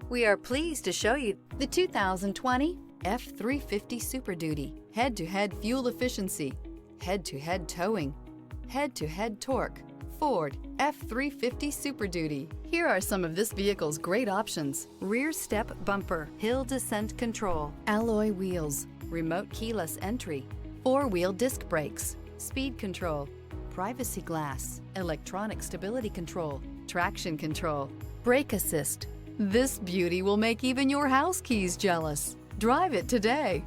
We are pleased to show you the 2020 F-350 Super Duty. Head-to-head fuel efficiency, head-to-head towing, head-to-head torque. Ford F-350 Super Duty. Here are some of this vehicle's great options: rear step bumper, hill descent control, alloy wheels, remote keyless entry, four-wheel disc brakes, speed control, privacy glass, electronic stability control, traction control, brake assist. This beauty will make even your house keys jealous. Drive it today.